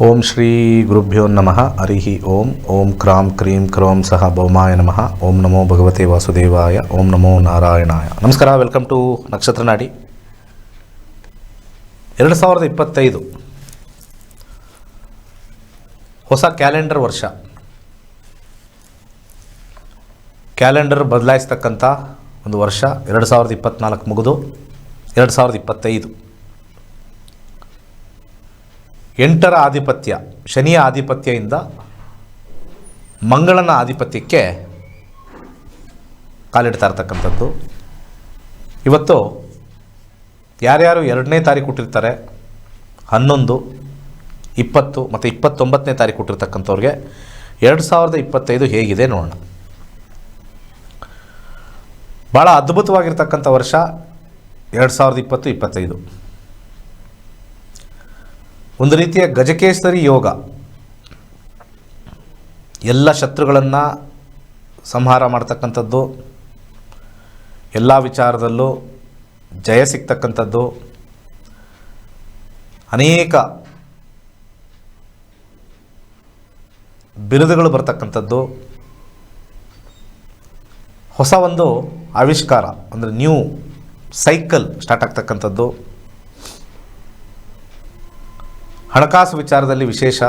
ಓಂ ಶ್ರೀ ಗುರುಭ್ಯೋ ನಮಃ ಹರಿ ಓಂ. ಓಂ ಕ್ರಾಂ ಕ್ರೀಂ ಕ್ರೌಂ ಸಹ ಭೌಮಾಯ ನಮಃ. ಓಂ ನಮೋ ಭಗವತೆ ವಾಸುದೇವಾಯ. ಓಂ ನಮೋ ನಾರಾಯಣಾಯ. ನಮಸ್ಕಾರ. ವೆಲ್ಕಮ್ ಟು ನಕ್ಷತ್ರ ನಾಡಿ. 2025 ಹೊಸ ಕ್ಯಾಲೆಂಡರ್ ವರ್ಷ. ಕ್ಯಾಲೆಂಡರ್ ಬದಲಾಯಿಸ್ತಕ್ಕಂಥ ಒಂದು ವರ್ಷ. 2024 ಮುಗಿದು 2025. 8ರ ಆಧಿಪತ್ಯ, ಶನಿಯ ಆಧಿಪತ್ಯದಿಂದ ಮಂಗಳನ ಆಧಿಪತ್ಯಕ್ಕೆ ಕಾಲಿಡ್ತಾ ಇರ್ತಕ್ಕಂಥದ್ದು. ಇವತ್ತು ಯಾರ್ಯಾರು 2ನೇ ತಾರೀಕು ಹುಟ್ಟಿರ್ತಾರೆ, 11, 20 ಮತ್ತು 29ನೇ ತಾರೀಕು ಹುಟ್ಟಿರ್ತಕ್ಕಂಥವ್ರಿಗೆ 2025 ಹೇಗಿದೆ ನೋಡೋಣ. ಭಾಳ ಅದ್ಭುತವಾಗಿರ್ತಕ್ಕಂಥ ವರ್ಷ 2020-25. ಒಂದು ರೀತಿಯ ಗಜಕೇಸರಿ ಯೋಗ. ಎಲ್ಲ ಶತ್ರುಗಳನ್ನು ಸಂಹಾರ ಮಾಡ್ತಕ್ಕಂಥದ್ದು, ಎಲ್ಲ ವಿಚಾರದಲ್ಲೂ ಜಯ ಸಿಗ್ತಕ್ಕಂಥದ್ದು, ಅನೇಕ ಬಿರುದುಗಳು ಬರ್ತಕ್ಕಂಥದ್ದು, ಹೊಸ ಒಂದು ಆವಿಷ್ಕಾರ ಅಂದರೆ ನ್ಯೂ ಸೈಕಲ್ ಸ್ಟಾರ್ಟ್ ಆಗ್ತಕ್ಕಂಥದ್ದು, ಹಣಕಾಸು ವಿಚಾರದಲ್ಲಿ ವಿಶೇಷ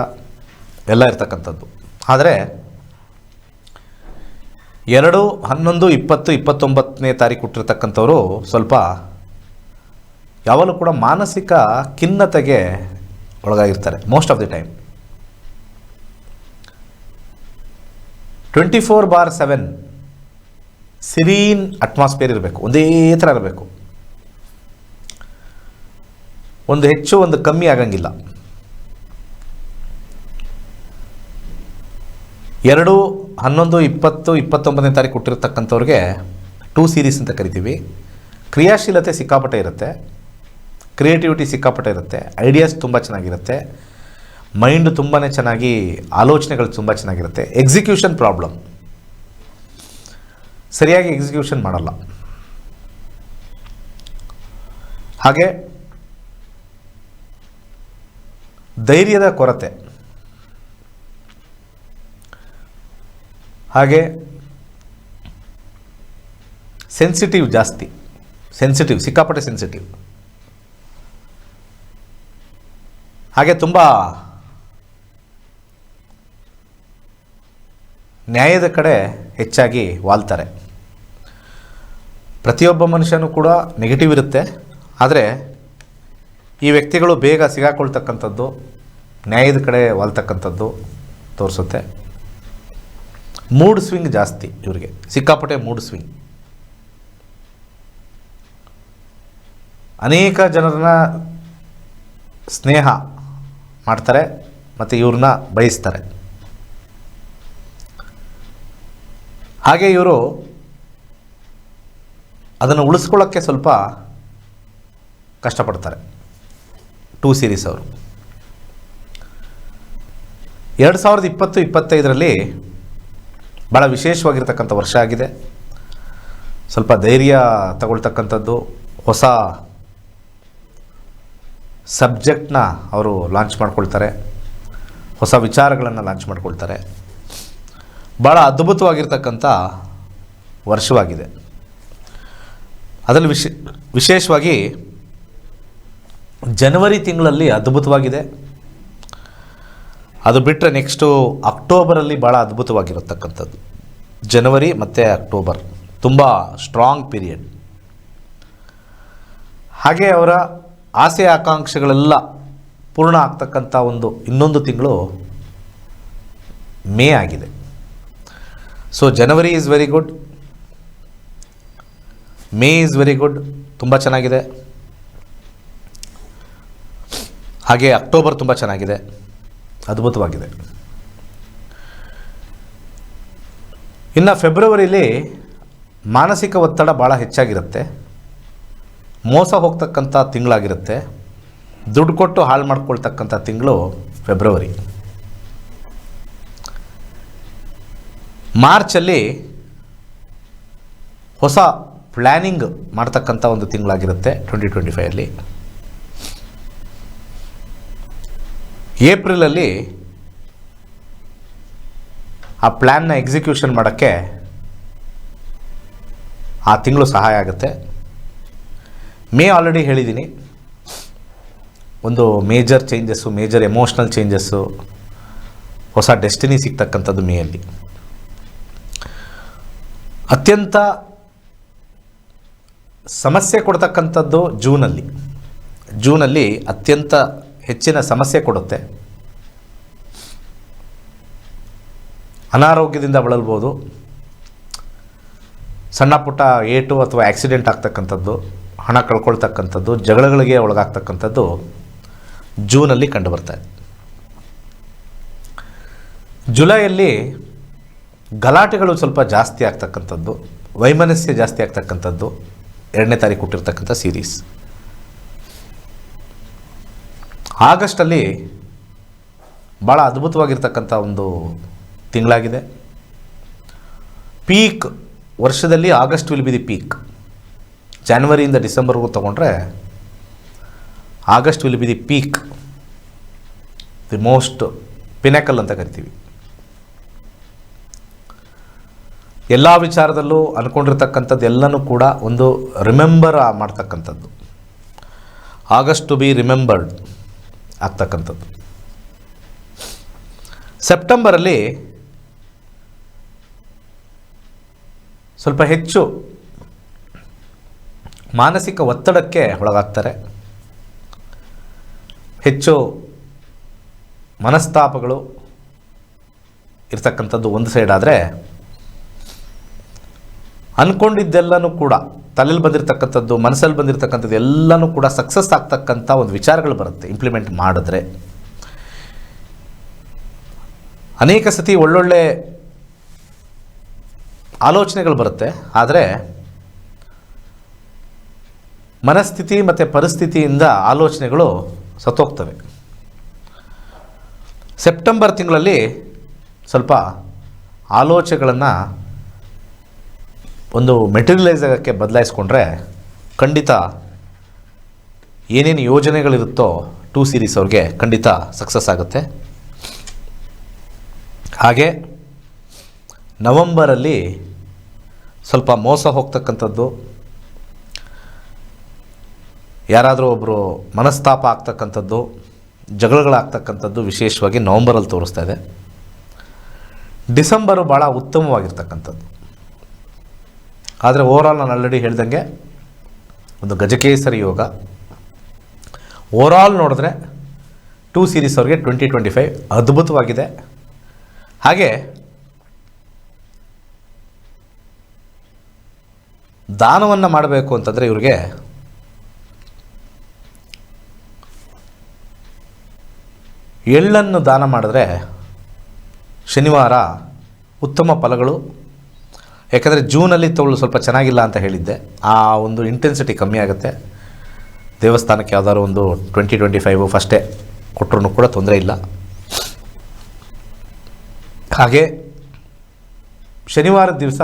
ಎಲ್ಲ ಇರ್ತಕ್ಕಂಥದ್ದು. ಆದರೆ 2, 11, 20, 29ನೇ ತಾರೀಕು ಹುಟ್ಟಿರ್ತಕ್ಕಂಥವರು ಸ್ವಲ್ಪ ಯಾವಾಗಲೂ ಕೂಡ ಮಾನಸಿಕ ಖಿನ್ನತೆಗೆ ಒಳಗಾಗಿರ್ತಾರೆ most of the time. 24/7 serene atmosphere ಇರಬೇಕು, ಒಂದೇ ಥರ ಇರಬೇಕು. ಒಂದು ಹೆಚ್ಚು ಒಂದು ಕಮ್ಮಿ ಆಗಂಗಿಲ್ಲ. 2, 11, 20, 29ನೇ ತಾರೀಕು ಹುಟ್ಟಿರ್ತಕ್ಕಂಥವ್ರಿಗೆ 2 ಸೀರೀಸ್ ಅಂತ ಕರಿತೀವಿ. ಕ್ರಿಯಾಶೀಲತೆ ಸಿಕ್ಕಾಪಟ್ಟೆ ಇರುತ್ತೆ, ಕ್ರಿಯೇಟಿವಿಟಿ ಸಿಕ್ಕಾಪಟ್ಟೆ ಇರುತ್ತೆ, ಐಡಿಯಾಸ್ ತುಂಬ ಚೆನ್ನಾಗಿರುತ್ತೆ, ಮೈಂಡ್ ತುಂಬಾ ಚೆನ್ನಾಗಿ, ಆಲೋಚನೆಗಳು ತುಂಬ ಚೆನ್ನಾಗಿರುತ್ತೆ. ಎಕ್ಸಿಕ್ಯೂಷನ್ ಪ್ರಾಬ್ಲಮ್, ಸರಿಯಾಗಿ ಎಕ್ಸಿಕ್ಯೂಷನ್ ಮಾಡಲ್ಲ. ಹಾಗೆ ಧೈರ್ಯದ ಕೊರತೆ, ಹಾಗೆ ಸೆನ್ಸಿಟಿವ್ ಜಾಸ್ತಿ, ಸಿಕ್ಕಾಪಟ್ಟೆ ಸೆನ್ಸಿಟಿವ್. ಹಾಗೆ ತುಂಬ ನ್ಯಾಯದ ಕಡೆ ಹೆಚ್ಚಾಗಿ ವಾಲ್ತಾರೆ. ಪ್ರತಿಯೊಬ್ಬ ಮನುಷ್ಯನೂ ಕೂಡ ನೆಗೆಟಿವ್ ಇರುತ್ತೆ, ಆದರೆ ಈ ವ್ಯಕ್ತಿಗಳು ಬೇಗ ಸಿಗಾಕೊಳ್ತಕ್ಕಂಥದ್ದು, ನ್ಯಾಯದ ಕಡೆ ವಾಲ್ತಕ್ಕಂಥದ್ದು ತೋರಿಸುತ್ತೆ. ಮೂಡ್ ಸ್ವಿಂಗ್ ಜಾಸ್ತಿ ಇವರಿಗೆ, ಸಿಕ್ಕಾಪಟ್ಟೆ ಮೂಡ್ ಸ್ವಿಂಗ್. ಅನೇಕ ಜನರನ್ನ ಸ್ನೇಹ ಮಾಡ್ತಾರೆ ಮತ್ತು ಇವ್ರನ್ನ ಬಯಸ್ತಾರೆ. ಹಾಗೆ ಇವರು ಅದನ್ನು ಉಳಿಸ್ಕೊಳ್ಳೋಕ್ಕೆ ಸ್ವಲ್ಪ ಕಷ್ಟಪಡ್ತಾರೆ. 2 ಸೀರೀಸ್ ಅವರು 2020-25ರಲ್ಲಿ ಭಾಳ ವಿಶೇಷವಾಗಿರ್ತಕ್ಕಂಥ ವರ್ಷ ಆಗಿದೆ. ಸ್ವಲ್ಪ ಧೈರ್ಯ ತಗೊಳ್ತಕ್ಕಂಥದ್ದು, ಹೊಸ ಸಬ್ಜೆಕ್ಟ್ನ ಅವರು ಲಾಂಚ್ ಮಾಡ್ಕೊಳ್ತಾರೆ, ಹೊಸ ವಿಚಾರಗಳನ್ನು ಲಾಂಚ್ ಮಾಡ್ಕೊಳ್ತಾರೆ. ಭಾಳ ಅದ್ಭುತವಾಗಿರ್ತಕ್ಕಂಥ ವರ್ಷವಾಗಿದೆ. ಅದರಲ್ಲಿ ವಿಶೇಷವಾಗಿ ಜನವರಿ ತಿಂಗಳಲ್ಲಿ ಅದ್ಭುತವಾಗಿದೆ. ಅದು ಬಿಟ್ಟರೆ ನೆಕ್ಸ್ಟು ಅಕ್ಟೋಬರಲ್ಲಿ ಭಾಳ ಅದ್ಭುತವಾಗಿರತಕ್ಕಂಥದ್ದು. ಜನವರಿ ಮತ್ತು ಅಕ್ಟೋಬರ್ ತುಂಬ ಸ್ಟ್ರಾಂಗ್ ಪೀರಿಯಡ್. ಹಾಗೆ ಅವರ ಆಸೆ ಆಕಾಂಕ್ಷೆಗಳೆಲ್ಲ ಪೂರ್ಣ ಆಗ್ತಕ್ಕಂಥ ಇನ್ನೊಂದು ತಿಂಗಳು ಮೇ ಆಗಿದೆ. So January is very good, May is very good, ತುಂಬ ಚೆನ್ನಾಗಿದೆ. ಹಾಗೆ ಅಕ್ಟೋಬರ್ ತುಂಬ ಚೆನ್ನಾಗಿದೆ, ಅದ್ಭುತವಾಗಿದೆ. ಇನ್ನು ಫೆಬ್ರವರಿಲಿ ಮಾನಸಿಕ ಒತ್ತಡ ಭಾಳ ಹೆಚ್ಚಾಗಿರುತ್ತೆ, ಮೋಸ ಹೋಗ್ತಕ್ಕಂಥ ತಿಂಗಳಾಗಿರುತ್ತೆ, ದುಡ್ಡು ಕೊಟ್ಟು ಹಾಳು ಮಾಡ್ಕೊಳ್ತಕ್ಕಂಥ ತಿಂಗಳು ಫೆಬ್ರವರಿ. ಮಾರ್ಚಲ್ಲಿ ಹೊಸ ಪ್ಲ್ಯಾನಿಂಗ್ ಮಾಡ್ತಕ್ಕಂಥ ಒಂದು ತಿಂಗಳಾಗಿರುತ್ತೆ 2025ಅಲ್ಲಿ. ಏಪ್ರಿಲಲ್ಲಿ ಆ ಪ್ಲ್ಯಾನ್ನ ಎಕ್ಸಿಕ್ಯೂಷನ್ ಮಾಡೋಕ್ಕೆ ಆ ತಿಂಗಳು ಸಹಾಯ ಆಗುತ್ತೆ. ಮೇ ಆಲ್ರೆಡಿ ಹೇಳಿದ್ದೀನಿ, ಒಂದು major changes, major emotional changes, ಹೊಸ ಡೆಸ್ಟಿನಿ ಸಿಗ್ತಕ್ಕಂಥದ್ದು ಮೇಯಲ್ಲಿ. ಅತ್ಯಂತ ಸಮಸ್ಯೆ ಕೊಡ್ತಕ್ಕಂಥದ್ದು ಜೂನಲ್ಲಿ ಅತ್ಯಂತ ಹೆಚ್ಚಿನ ಸಮಸ್ಯೆ ಕೊಡುತ್ತೆ. ಅನಾರೋಗ್ಯದಿಂದ ಬಳಲ್ಬೋದು, ಸಣ್ಣ ಪುಟ್ಟ ಏಟು ಅಥವಾ ಆಕ್ಸಿಡೆಂಟ್ ಆಗ್ತಕ್ಕಂಥದ್ದು, ಹಣ ಕಳ್ಕೊಳ್ತಕ್ಕಂಥದ್ದು, ಜಗಳಗಳಿಗೆ ಒಳಗಾಗ್ತಕ್ಕಂಥದ್ದು ಜೂನಲ್ಲಿ ಕಂಡುಬರ್ತಾಯಿದೆ. ಜುಲೈಯಲ್ಲಿ ಗಲಾಟೆಗಳು ಸ್ವಲ್ಪ ಜಾಸ್ತಿ ಆಗ್ತಕ್ಕಂಥದ್ದು, ವೈಮನಸ್ಯ ಜಾಸ್ತಿ ಆಗ್ತಕ್ಕಂಥದ್ದು 2ನೇ ತಾರೀಕು ಹುಟ್ಟಿರ್ತಕ್ಕಂಥ ಸೀರೀಸ್. ಆಗಸ್ಟಲ್ಲಿ ಭಾಳ ಅದ್ಭುತವಾಗಿರ್ತಕ್ಕಂಥ ಒಂದು ತಿಂಗಳಾಗಿದೆ. ಪೀಕ್ ವರ್ಷದಲ್ಲಿ August will be the peak. ಜಾನ್ವರಿಯಿಂದ ಡಿಸೆಂಬರ್ಗೂ ತೊಗೊಂಡ್ರೆ August will be the peak, the most pinnacle ಅಂತ ಕರಿತೀವಿ. ಎಲ್ಲ ವಿಚಾರದಲ್ಲೂ ಅಂದ್ಕೊಂಡಿರ್ತಕ್ಕಂಥದ್ದು ಎಲ್ಲನೂ ಕೂಡ ಒಂದು ರಿಮೆಂಬರ್ ಮಾಡ್ತಕ್ಕಂಥದ್ದು, ಆಗಸ್ಟ್ ಟು ಬಿ ರಿಮೆಂಬರ್ಡ್ ಆಗ್ತಕ್ಕಂಥದ್ದು. ಸೆಪ್ಟೆಂಬರಲ್ಲಿ ಸ್ವಲ್ಪ ಹೆಚ್ಚು ಮಾನಸಿಕ ಒತ್ತಡಕ್ಕೆ ಒಳಗಾಗ್ತಾರೆ, ಹೆಚ್ಚು ಮನಸ್ತಾಪಗಳು ಇರ್ತಕ್ಕಂಥದ್ದು ಒಂದು ಸೈಡ್. ಆದರೆ ಅಂದ್ಕೊಂಡಿದ್ದೆಲ್ಲನೂ ಕೂಡ ತಲೆಯಲ್ಲಿ ಬಂದಿರತಕ್ಕಂಥದ್ದು, ಮನಸ್ಸಲ್ಲಿ ಬಂದಿರತಕ್ಕಂಥದ್ದು ಎಲ್ಲನೂ ಕೂಡ ಸಕ್ಸಸ್ ಆಗ್ತಕ್ಕಂಥ ಒಂದು ವಿಚಾರಗಳು ಬರುತ್ತೆ ಇಂಪ್ಲಿಮೆಂಟ್ ಮಾಡಿದ್ರೆ. ಅನೇಕ ಸತಿ ಒಳ್ಳೊಳ್ಳೆ ಆಲೋಚನೆಗಳು ಬರುತ್ತೆ, ಆದರೆ ಮನಸ್ಥಿತಿ ಮತ್ತು ಪರಿಸ್ಥಿತಿಯಿಂದ ಆಲೋಚನೆಗಳು ಸತ್ತೋಗ್ತವೆ. ಸೆಪ್ಟೆಂಬರ್ ತಿಂಗಳಲ್ಲಿ ಸ್ವಲ್ಪ ಆಲೋಚನೆಗಳನ್ನು ಒಂದು ಮೆಟೀರಿಯಲೈಸ್ ಆಗೋಕ್ಕೆ ಬದಲಾಯಿಸ್ಕೊಂಡ್ರೆ ಖಂಡಿತ ಏನೇನು ಯೋಜನೆಗಳಿರುತ್ತೋ 2 ಸೀರೀಸ್ ಅವ್ರಿಗೆ ಖಂಡಿತ ಸಕ್ಸಸ್ ಆಗುತ್ತೆ. ಹಾಗೆ ನವಂಬರಲ್ಲಿ ಸ್ವಲ್ಪ ಮೋಸ ಹೋಗ್ತಕ್ಕಂಥದ್ದು, ಯಾರಾದರೂ ಒಬ್ಬರು ಮನಸ್ತಾಪ ಆಗ್ತಕ್ಕಂಥದ್ದು, ಜಗಳಗಳಾಗ್ತಕ್ಕಂಥದ್ದು ವಿಶೇಷವಾಗಿ ನವಂಬರಲ್ಲಿ ತೋರಿಸ್ತಾ ಇದೆ. ಡಿಸೆಂಬರು ಭಾಳ ಉತ್ತಮವಾಗಿರ್ತಕ್ಕಂಥದ್ದು. ಆದರೆ ಓವರಾಲ್ ನಾನು ಆಲ್ರೆಡಿ ಹೇಳ್ದಂಗೆ ಒಂದು ಗಜಕೇಸರಿ ಯೋಗ. ಓವರಾಲ್ ನೋಡಿದ್ರೆ 2 ಸೀರೀಸ್ ಅವ್ರಿಗೆ 2025 ಅದ್ಭುತವಾಗಿದೆ. ಹಾಗೆ ದಾನವನ್ನು ಮಾಡಬೇಕು ಅಂತಂದರೆ ಇವ್ರಿಗೆ ಎಳ್ಳನ್ನು ದಾನ ಮಾಡಿದ್ರೆ ಶನಿವಾರ ಉತ್ತಮ ಫಲಗಳು. ಯಾಕಂದರೆ ಜೂನಲ್ಲಿ ತಗೊಳ್ಳು ಸ್ವಲ್ಪ ಚೆನ್ನಾಗಿಲ್ಲ ಅಂತ ಹೇಳಿದ್ದೆ, ಆ ಒಂದು ಇಂಟೆನ್ಸಿಟಿ ಕಮ್ಮಿ ಆಗುತ್ತೆ. ದೇವಸ್ಥಾನಕ್ಕೆ ಯಾವ್ದಾದ್ರು ಒಂದು 2025 ಫಸ್ಟೇ ಕೊಟ್ಟರು ಕೂಡ ತೊಂದರೆ ಇಲ್ಲ. ಹಾಗೆ ಶನಿವಾರದ ದಿವಸ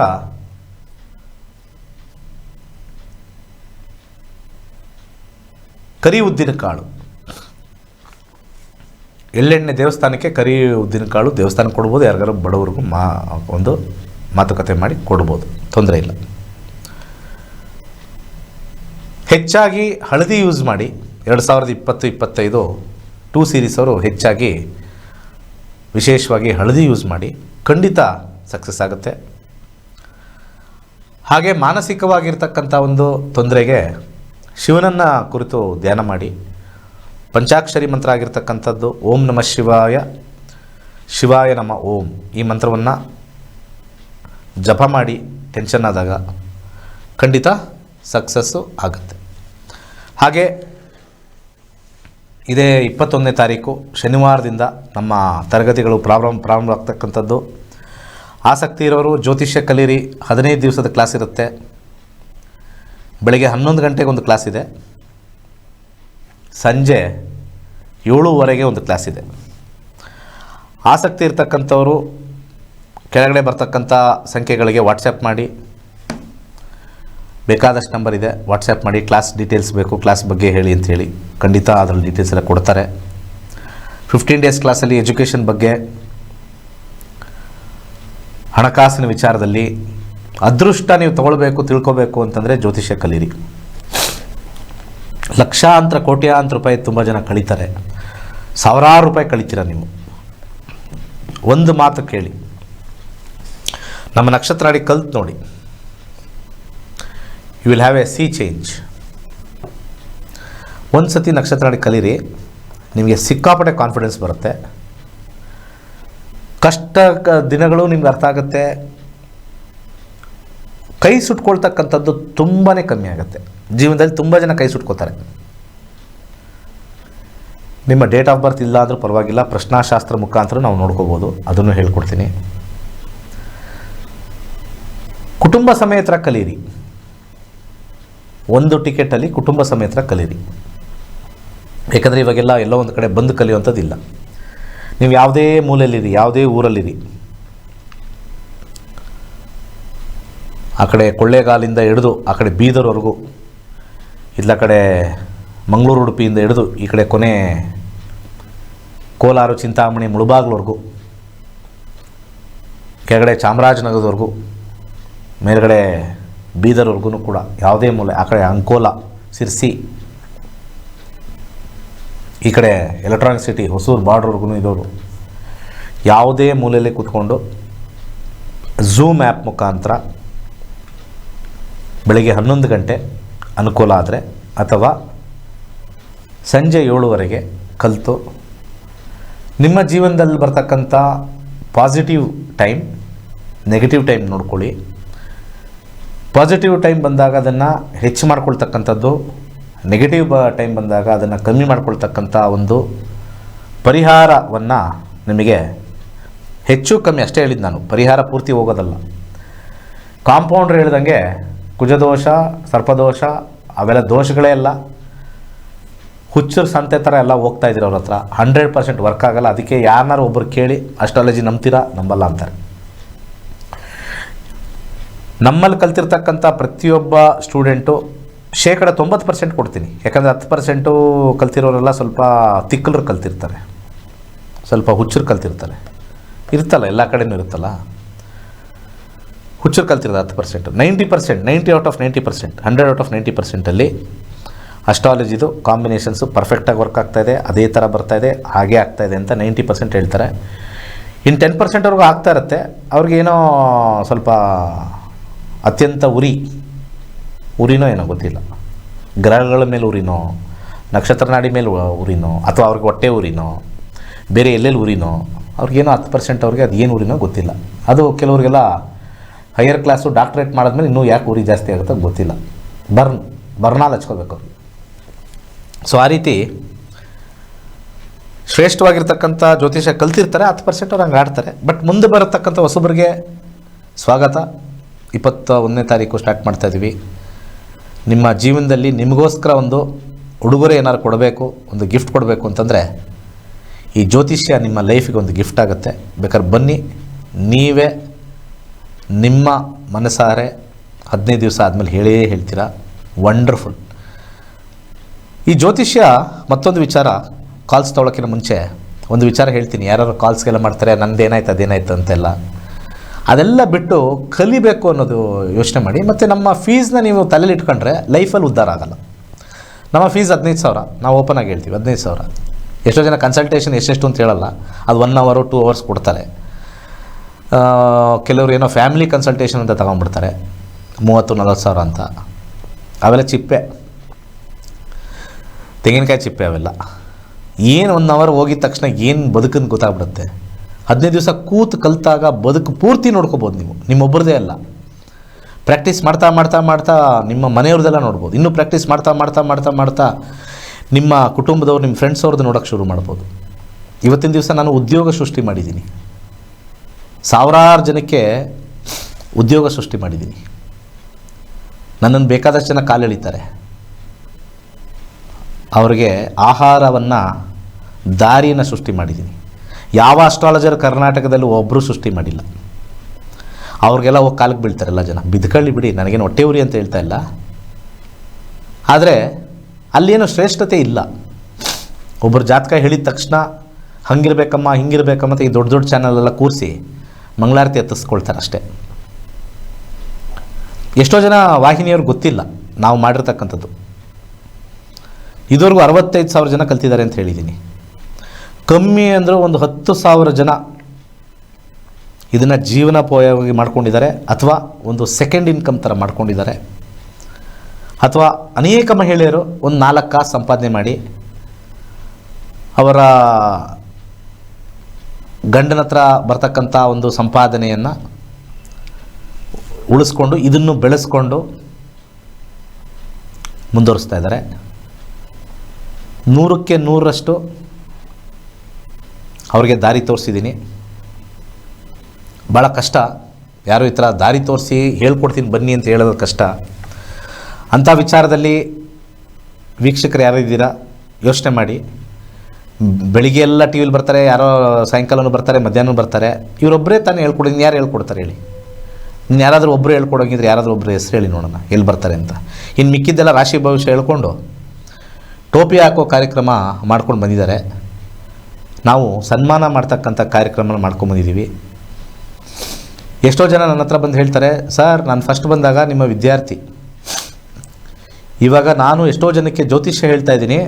ಕರಿ ಉದ್ದಿನ ಕಾಳು, ಎಳ್ಳೆಣ್ಣೆ ದೇವಸ್ಥಾನಕ್ಕೆ ಕರಿ ಉದ್ದಿನ ಕಾಳು ದೇವಸ್ಥಾನಕ್ಕೆ ಕೊಡ್ಬೋದು, ಯಾರಿಗಾರು ಬಡವ್ರಿಗೂ ಒಂದು ಮಾತುಕತೆ ಮಾಡಿ ಕೊಡ್ಬೋದು, ತೊಂದರೆ ಇಲ್ಲ. ಹೆಚ್ಚಾಗಿ ಹಳದಿ ಯೂಸ್ ಮಾಡಿ. 2020-25 2 ಸೀರೀಸ್ ಅವರು ಹೆಚ್ಚಾಗಿ ವಿಶೇಷವಾಗಿ ಹಳದಿ ಯೂಸ್ ಮಾಡಿ, ಖಂಡಿತ ಸಕ್ಸಸ್ ಆಗುತ್ತೆ. ಹಾಗೆ ಮಾನಸಿಕವಾಗಿರ್ತಕ್ಕಂಥ ಒಂದು ತೊಂದರೆಗೆ ಶಿವನನ್ನು ಕುರಿತು ಧ್ಯಾನ ಮಾಡಿ. ಪಂಚಾಕ್ಷರಿ ಮಂತ್ರ ಆಗಿರ್ತಕ್ಕಂಥದ್ದು ಓಂ ನಮಃ ಶಿವಾಯ, ಶಿವಾಯ ನಮ ಓಂ, ಈ ಮಂತ್ರವನ್ನು ಜಪ ಮಾಡಿ ಟೆನ್ಷನ್ ಆದಾಗ ಖಂಡಿತ ಸಕ್ಸಸ್ಸು ಆಗುತ್ತೆ. ಹಾಗೆ ಇದೇ 21ನೇ ತಾರೀಕು ಶನಿವಾರದಿಂದ ನಮ್ಮ ತರಗತಿಗಳು ಪ್ರಾರಂಭ ಆಗ್ತಕ್ಕಂಥದ್ದು. ಆಸಕ್ತಿ ಇರೋರು ಜ್ಯೋತಿಷ್ಯ ಕಲೀರಿ, 15 ದಿವಸದ ಕ್ಲಾಸ್ ಇರುತ್ತೆ. ಬೆಳಗ್ಗೆ 11 ಗಂಟೆಗೆ ಒಂದು ಕ್ಲಾಸ್ ಇದೆ, ಸಂಜೆ 7:15 ಒಂದು ಕ್ಲಾಸ್ ಇದೆ. ಆಸಕ್ತಿ ಇರ್ತಕ್ಕಂಥವರು ಕೆಳಗಡೆ ಬರ್ತಕ್ಕಂಥ ಸಂಖ್ಯೆಗಳಿಗೆ ವಾಟ್ಸಪ್ ಮಾಡಿ, ಬೇಕಾದಷ್ಟು ನಂಬರ್ ಇದೆ, ವಾಟ್ಸಪ್ ಮಾಡಿ. ಕ್ಲಾಸ್ ಡೀಟೇಲ್ಸ್ ಬೇಕು, ಕ್ಲಾಸ್ ಬಗ್ಗೆ ಹೇಳಿ ಅಂಥೇಳಿ ಖಂಡಿತ ಅದರಲ್ಲಿ ಡೀಟೇಲ್ಸ್ ಎಲ್ಲ ಕೊಡ್ತಾರೆ. 15 ಡೇಸ್ ಕ್ಲಾಸಲ್ಲಿ ಎಜುಕೇಷನ್ ಬಗ್ಗೆ, ಹಣಕಾಸಿನ ವಿಚಾರದಲ್ಲಿ ಅದೃಷ್ಟ ನೀವು ತಗೊಳ್ಬೇಕು, ತಿಳ್ಕೊಬೇಕು ಅಂತಂದರೆ ಜ್ಯೋತಿಷ್ಯ ಕಲೀರಿ. ಲಕ್ಷಾಂತರ ಕೋಟ್ಯಾಂತರ ರೂಪಾಯಿ ತುಂಬ ಜನ ಕಳೀತಾರೆ, ಸಾವಿರಾರು ರೂಪಾಯಿ ಕಳೀತೀರ ನೀವು. ಒಂದು ಮಾತು ಕೇಳಿ, ನಮ್ಮ ನಕ್ಷತ್ರ ನಾಡಿ ಕಲ್ತು ನೋಡಿ, you will have a sea change. ಒಂದು ಸತಿ ನಕ್ಷತ್ರ ನಾಡಿ ಕಲೀರಿ, ನಿಮಗೆ ಸಿಕ್ಕಾಪಟ್ಟೆ ಕಾನ್ಫಿಡೆನ್ಸ್ ಬರುತ್ತೆ. ಕಷ್ಟ ದಿನಗಳು ನಿಮ್ಗೆ ಅರ್ಥ ಆಗುತ್ತೆ. ಕೈ ಸುಟ್ಕೊಳ್ತಕ್ಕಂಥದ್ದು ತುಂಬಾ ಕಮ್ಮಿ ಆಗುತ್ತೆ. ಜೀವನದಲ್ಲಿ ತುಂಬ ಜನ ಕೈ ಸುಟ್ಕೋತಾರೆ. ನಿಮ್ಮ ಡೇಟ್ ಆಫ್ ಬರ್ತ್ ಇಲ್ಲ ಅಂದರೂ ಪರವಾಗಿಲ್ಲ, ಪ್ರಶ್ನಾಶಾಸ್ತ್ರ ಮುಖಾಂತರ ನಾವು ನೋಡ್ಕೋಬೋದು, ಅದನ್ನು ಹೇಳ್ಕೊಡ್ತೀನಿ. ಕುಟುಂಬ ಸಮೇತರ ಕಲೀರಿ. ಒಂದು ಟಿಕೆಟಲ್ಲಿ ಕುಟುಂಬ ಸಮೇತರ ಕಲೀರಿ. ಯಾಕಂದರೆ ಇವಾಗೆಲ್ಲ ಎಲ್ಲೋ ಒಂದು ಕಡೆ ಬಂದು ಕಲಿಯುವಂಥದ್ದಿಲ್ಲ. ನೀವು ಯಾವುದೇ ಮೂಲೆಯಲ್ಲಿರಿ, ಯಾವುದೇ ಊರಲ್ಲಿರಿ, ಆ ಕಡೆ ಕೊಳ್ಳೇಗಾಲಿಂದ ಹಿಡಿದು ಆ ಕಡೆ ಬೀದರ್ವರೆಗೂ, ಇಲ್ಲ ಕಡೆ ಮಂಗಳೂರು ಉಡುಪಿಯಿಂದ ಹಿಡಿದು ಈ ಕಡೆ ಕೊನೆ ಕೋಲಾರ ಚಿಂತಾಮಣಿ ಮುಳುಬಾಗ್ಲವರೆಗೂ, ಕೆಳಗಡೆ ಚಾಮರಾಜನಗರದವರೆಗೂ, ಮೇಲ್ಗಡೆ ಬೀದರ್ವರೆಗೂ ಕೂಡ ಯಾವುದೇ ಮೂಲೆ, ಆ ಕಡೆ ಅಂಕೋಲಾ, ಸಿರ್ಸಿ, ಈ ಕಡೆ ಎಲೆಕ್ಟ್ರಾನಿಕ್ ಸಿಟಿ ಹೊಸೂರು ಬಾರ್ಡ್ರ್ವರೆಗೂ ಇರೋರು, ಯಾವುದೇ ಮೂಲೆಯಲ್ಲಿ ಕೂತ್ಕೊಂಡು ಝೂಮ್ ಆ್ಯಪ್ ಮುಖಾಂತರ ಬೆಳಗ್ಗೆ 11 ಗಂಟೆ ಅನುಕೂಲ ಆದರೆ, ಅಥವಾ ಸಂಜೆ 7ವರೆಗೆ ಕಲಿತು ನಿಮ್ಮ ಜೀವನದಲ್ಲಿ ಬರ್ತಕ್ಕಂಥ ಪಾಸಿಟಿವ್ ಟೈಮ್, ನೆಗೆಟಿವ್ ಟೈಮ್ ನೋಡ್ಕೊಳ್ಳಿ. ಪಾಸಿಟಿವ್ ಟೈಮ್ ಬಂದಾಗ ಅದನ್ನು ಹೆಚ್ಚು ಮಾಡ್ಕೊಳ್ತಕ್ಕಂಥದ್ದು, ನೆಗೆಟಿವ್ ಟೈಮ್ ಬಂದಾಗ ಅದನ್ನು ಕಮ್ಮಿ ಮಾಡ್ಕೊಳ್ತಕ್ಕಂಥ ಒಂದು ಪರಿಹಾರವನ್ನು ನಿಮಗೆ ಹೆಚ್ಚು ಕಮ್ಮಿ ಅಷ್ಟೇ ಹೇಳಿದ್ದು ನಾನು, ಪರಿಹಾರ ಪೂರ್ತಿ ಹೋಗೋದಲ್ಲ. ಕಾಂಪೌಂಡ್ರ್ ಹೇಳ್ದಂಗೆ ಕುಜದೋಷ, ಸರ್ಪದೋಷ ಅವೆಲ್ಲ ದೋಷಗಳೇ ಅಲ್ಲ. ಹುಚ್ಚರು ಸಂತೆ ಥರ ಎಲ್ಲ ಹೋಗ್ತಾ ಇದ್ದೀರ ಅವ್ರ ಹತ್ರ, 100% ವರ್ಕ್ ಆಗೋಲ್ಲ. ಅದಕ್ಕೆ ಯಾರನ್ನಾರು ಒಬ್ಬರು ಕೇಳಿ ಅಸ್ಟ್ರಾಲಜಿ ನಂಬ್ತೀರಾ, ನಂಬಲ್ಲ ಅಂತಾರೆ. ನಮ್ಮಲ್ಲಿ ಕಲ್ತಿರ್ತಕ್ಕಂಥ ಪ್ರತಿಯೊಬ್ಬ ಸ್ಟೂಡೆಂಟು 90% ಕೊಡ್ತೀನಿ. ಯಾಕಂದರೆ 10% ಕಲ್ತಿರೋರೆಲ್ಲ ಸ್ವಲ್ಪ ತಿಕ್ಕಲರು ಕಲ್ತಿರ್ತಾರೆ, ಸ್ವಲ್ಪ ಹುಚ್ಚರು ಕಲ್ತಿರ್ತಾರೆ. ಇರ್ತಲ್ಲ, ಎಲ್ಲ ಕಡೆಯೂ ಇರುತ್ತಲ್ಲ, ಹುಚ್ಚರು ಕಲ್ತಿರೋದು 10%. 90%, 90 ಔಟ್ ಆಫ್ 90%, 100 ಔಟ್ ಆಫ್ 90%ಅಲ್ಲಿ ಅಸ್ಟ್ರಾಲಜಿದು ಕಾಂಬಿನೇಷನ್ಸು ಪರ್ಫೆಕ್ಟಾಗಿ ವರ್ಕ್ ಆಗ್ತಾಯಿದೆ, ಅದೇ ಥರ ಬರ್ತಾಯಿದೆ, ಹಾಗೇ ಆಗ್ತಾಯಿದೆ ಅಂತ 90% ಹೇಳ್ತಾರೆ. ಇನ್ನು 10% ಅವ್ರಿಗೂ ಆಗ್ತಾ ಇರುತ್ತೆ. ಅವ್ರಿಗೇನೋ ಸ್ವಲ್ಪ ಅತ್ಯಂತ ಉರಿನೋ ಏನೋ ಗೊತ್ತಿಲ್ಲ, ಗ್ರಹಗಳ ಮೇಲೆ ಉರಿನೋ, ನಕ್ಷತ್ರ ನಾಡಿ ಮೇಲೆ ಉರಿನೋ, ಅಥವಾ ಅವ್ರಿಗೆ ಹೊಟ್ಟೆ ಉರಿನೋ, ಬೇರೆ ಎಲ್ಲೆಲ್ಲಿ ಉರಿನೋ, ಅವ್ರಿಗೇನೋ 10% ಅವ್ರಿಗೆ ಅದು ಏನು ಉರಿನೋ ಗೊತ್ತಿಲ್ಲ. ಅದು ಕೆಲವರಿಗೆಲ್ಲ ಹೈಯರ್ ಕ್ಲಾಸು ಡಾಕ್ಟ್ರೇಟ್ ಮಾಡಿದ್ಮೇಲೆ ಇನ್ನೂ ಯಾಕೆ ಉರಿ ಜಾಸ್ತಿ ಆಗುತ್ತೆ ಗೊತ್ತಿಲ್ಲ. ಬರ್ನಾಲ್ ಹಚ್ಕೋಬೇಕು ಅವ್ರಿಗೆ. ಸೊ ಆ ರೀತಿ ಶ್ರೇಷ್ಠವಾಗಿರ್ತಕ್ಕಂಥ ಜ್ಯೋತಿಷ ಕಲ್ತಿರ್ತಾರೆ, 10% ಅವ್ರು ಹಂಗೆ ಆಡ್ತಾರೆ. ಬಟ್ ಮುಂದೆ ಬರತಕ್ಕಂಥ ಹೊಸಬರಿಗೆ ಸ್ವಾಗತ. 21ನೇ ತಾರೀಕು ಸ್ಟಾರ್ಟ್ ಮಾಡ್ತಾಯಿದ್ದೀವಿ. ನಿಮ್ಮ ಜೀವನದಲ್ಲಿ ನಿಮಗೋಸ್ಕರ ಒಂದು ಉಡುಗೊರೆ ಏನಾದ್ರು ಕೊಡಬೇಕು, ಒಂದು ಗಿಫ್ಟ್ ಕೊಡಬೇಕು ಅಂತಂದರೆ ಈ ಜ್ಯೋತಿಷ್ಯ ನಿಮ್ಮ ಲೈಫಿಗೆ ಒಂದು ಗಿಫ್ಟ್ ಆಗುತ್ತೆ. ಬೇಕಾದ್ರೆ ಬನ್ನಿ, ನೀವೇ ನಿಮ್ಮ ಮನಸಾರೆ 15 ದಿವಸ ಆದಮೇಲೆ ಹೇಳ್ತೀರಾ, ವಂಡರ್ಫುಲ್. ಈ ಜ್ಯೋತಿಷ್ಯ ಮತ್ತೊಂದು ವಿಚಾರ, ಕಾಲ್ಸ್ ತೊಗೊಳಕ್ಕಿಂತ ಮುಂಚೆ ಒಂದು ವಿಚಾರ ಹೇಳ್ತೀನಿ. ಯಾರು ಕಾಲ್ಸ್ಗೆಲ್ಲ ಮಾಡ್ತಾರೆ, ನಂದೇನಾಯ್ತು ಅದೇನಾಯ್ತು ಅಂತೆಲ್ಲ, ಅದೆಲ್ಲ ಬಿಟ್ಟು ಕಲಿಬೇಕು ಅನ್ನೋದು ಯೋಚನೆ ಮಾಡಿ. ಮತ್ತು ನಮ್ಮ ಫೀಸ್ನ ನೀವು ತಲೆಯಲ್ಲಿ ಇಟ್ಕೊಂಡ್ರೆ ಲೈಫಲ್ಲಿ ಉದ್ಧಾರ ಆಗೋಲ್ಲ. ನಮ್ಮ ಫೀಸ್ 15,000, ನಾವು ಓಪನ್ ಆಗಿ ಹೇಳ್ತೀವಿ 15,000. ಎಷ್ಟೋ ಜನ ಕನ್ಸಲ್ಟೇಷನ್ ಎಷ್ಟೆಷ್ಟು ಅಂತ ಹೇಳಲ್ಲ, ಅದು 1 ಅವರ್ 2 ಅವರ್ಸ್ ಕೊಡ್ತಾರೆ. ಕೆಲವರು ಏನೋ ಫ್ಯಾಮಿಲಿ ಕನ್ಸಲ್ಟೇಷನ್ ಅಂತ ತಗೊಂಡ್ಬಿಡ್ತಾರೆ 30-40 ಸಾವಿರ ಅಂತ. ಅವೆಲ್ಲ ಚಿಪ್ಪೆ, ತೆಂಗಿನಕಾಯಿ ಚಿಪ್ಪೆ ಅವೆಲ್ಲ. ಏನು 1 ಅವರ್ ಹೋಗಿದ ತಕ್ಷಣ ಏನು ಬದುಕನ್ನು ಗೊತ್ತಾಗ್ಬಿಡುತ್ತೆ. 15 ದಿವಸ ಕೂತು ಕಲಿತಾಗ ಬದುಕು ಪೂರ್ತಿ ನೋಡ್ಕೋಬೋದು ನೀವು, ನಿಮ್ಮೊಬ್ಬರದೇ ಅಲ್ಲ. ಪ್ರಾಕ್ಟೀಸ್ ಮಾಡ್ತಾ ಮಾಡ್ತಾ ಮಾಡ್ತಾ ನಿಮ್ಮ ಮನೆಯವ್ರದ್ದೆಲ್ಲ ನೋಡ್ಬೋದು. ಇನ್ನೂ ಪ್ರಾಕ್ಟೀಸ್ ಮಾಡ್ತಾ ಮಾಡ್ತಾ ಮಾಡ್ತಾ ಮಾಡ್ತಾ ನಿಮ್ಮ ಕುಟುಂಬದವ್ರು, ನಿಮ್ಮ ಫ್ರೆಂಡ್ಸ್ ಅವ್ರದ್ದು ನೋಡೋಕ್ಕೆ ಶುರು ಮಾಡ್ಬೋದು. ಇವತ್ತಿನ ದಿವಸ ನಾನು ಉದ್ಯೋಗ ಸೃಷ್ಟಿ ಮಾಡಿದ್ದೀನಿ, ಸಾವಿರಾರು ಜನಕ್ಕೆ ಉದ್ಯೋಗ ಸೃಷ್ಟಿ ಮಾಡಿದ್ದೀನಿ. ನನ್ನನ್ನು ಬೇಕಾದಷ್ಟು ಜನ ಕಾಲೆಳಿತಾರೆ. ಅವರಿಗೆ ಆಹಾರವನ್ನು, ದಾರಿಯನ್ನು ಸೃಷ್ಟಿ ಮಾಡಿದ್ದೀನಿ. ಯಾವ ಅಸ್ಟ್ರಾಲಜರ್ ಕರ್ನಾಟಕದಲ್ಲಿ ಒಬ್ಬರು ಸೃಷ್ಟಿ ಮಾಡಿಲ್ಲ. ಅವ್ರಿಗೆಲ್ಲ ಹೋಗಿ ಕಾಲಕ್ಕೆ ಬೀಳ್ತಾರೆ ಎಲ್ಲ ಜನ. ಬಿದ್ಕೊಳ್ಳಿ ಬಿಡಿ, ನನಗೇನು ಹೊಟ್ಟೆ ಉರಿ ಅಂತ ಹೇಳ್ತಾ ಇಲ್ಲ. ಆದರೆ ಅಲ್ಲೇನು ಶ್ರೇಷ್ಠತೆ ಇಲ್ಲ. ಒಬ್ಬರು ಜಾತಕ ಹೇಳಿದ ತಕ್ಷಣ ಹಂಗಿರ್ಬೇಕಮ್ಮ ಹಿಂಗಿರ್ಬೇಕಮ್ಮ ಅಂತ ಈ ದೊಡ್ಡ ದೊಡ್ಡ ಚಾನಲೆಲ್ಲ ಕೂರಿಸಿ ಮಂಗಳಾರತಿ ಹತ್ತಿಸ್ಕೊಳ್ತಾರೆ ಅಷ್ಟೇ. ಎಷ್ಟೋ ಜನ ವಾಹಿನಿಯವ್ರು ಗೊತ್ತಿಲ್ಲ ನಾವು ಮಾಡಿರ್ತಕ್ಕಂಥದ್ದು. ಇದುವರೆಗೂ 65,000 ಜನ ಕಲ್ತಿದ್ದಾರೆ ಅಂತ ಹೇಳಿದ್ದೀನಿ. ಕಮ್ಮಿ ಅಂದರೂ ಒಂದು 10,000 ಜನ ಇದನ್ನು ಜೀವನೋಪಾಯವಾಗಿ ಮಾಡ್ಕೊಂಡಿದ್ದಾರೆ, ಅಥವಾ ಒಂದು ಸೆಕೆಂಡ್ ಇನ್ಕಮ್ ಥರ ಮಾಡ್ಕೊಂಡಿದ್ದಾರೆ. ಅಥವಾ ಅನೇಕ ಮಹಿಳೆಯರು ಒಂದು 4 ಕಾಸು ಸಂಪಾದನೆ ಮಾಡಿ ಅವರ ಗಂಡನ ಹತ್ರ ಬರ್ತಕ್ಕಂಥ ಒಂದು ಸಂಪಾದನೆಯನ್ನು ಉಳಿಸ್ಕೊಂಡು ಇದನ್ನು ಬೆಳೆಸ್ಕೊಂಡು ಮುಂದುವರಿಸ್ತಾ ಇದ್ದಾರೆ. 100ಕ್ಕೆ 100ರಷ್ಟು ಅವ್ರಿಗೆ ದಾರಿ ತೋರಿಸಿದ್ದೀನಿ. ಭಾಳ ಕಷ್ಟ, ಯಾರು ಈ ಥರ ದಾರಿ ತೋರಿಸಿ ಹೇಳ್ಕೊಡ್ತೀನಿ ಬನ್ನಿ ಅಂತ ಹೇಳೋದು ಕಷ್ಟ. ಅಂಥ ವಿಚಾರದಲ್ಲಿ ವೀಕ್ಷಕರು ಯಾರು ಇದ್ದೀರಾ ಯೋಚನೆ ಮಾಡಿ. ಬೆಳಿಗ್ಗೆ ಎಲ್ಲ ಟಿ ವಿಲಿ ಬರ್ತಾರೆ, ಯಾರೋ ಸಾಯಂಕಾಲನೂ ಬರ್ತಾರೆ, ಮಧ್ಯಾಹ್ನ ಬರ್ತಾರೆ. ಇವರೊಬ್ಬರೇ ತಾನೇ ಹೇಳ್ಕೊಡೋದು, ಯಾರು ಹೇಳ್ಕೊಡ್ತಾರೆ ಹೇಳಿ? ಇನ್ನು ಯಾರಾದರೂ ಒಬ್ಬರು ಹೇಳ್ಕೊಡೋಂಗಿದ್ರೆ ಯಾರಾದರೂ ಒಬ್ಬರು ಹೆಸರು ಹೇಳಿ ನೋಡೋಣ ಎಲ್ಲಿ ಬರ್ತಾರೆ ಅಂತ. ಇನ್ನು ಮಿಕ್ಕಿದ್ದೆಲ್ಲ ರಾಶಿ ಭವಿಷ್ಯ ಹೇಳ್ಕೊಂಡು ಟೋಪಿ ಹಾಕೋ ಕಾರ್ಯಕ್ರಮ ಮಾಡ್ಕೊಂಡು ಬಂದಿದ್ದಾರೆ. ನಾವು ಸನ್ಮಾನ ಮಾಡ್ತಕ್ಕಂಥ ಕಾರ್ಯಕ್ರಮ ಮಾಡ್ಕೊಂಬಂದಿದ್ದೀವಿ. ಎಷ್ಟೋ ಜನ ನನ್ನ ಹತ್ರ ಬಂದು ಹೇಳ್ತಾರೆ, ಸರ್ ನಾನು ಫಸ್ಟ್ ಬಂದಾಗ ನಿಮ್ಮ ವಿದ್ಯಾರ್ಥಿ, ಇವಾಗ ನಾನು ಎಷ್ಟೋ ಜನಕ್ಕೆ ಜ್ಯೋತಿಷ್ಯ ಹೇಳ್ತಾ ಇದ್ದೀನಿ,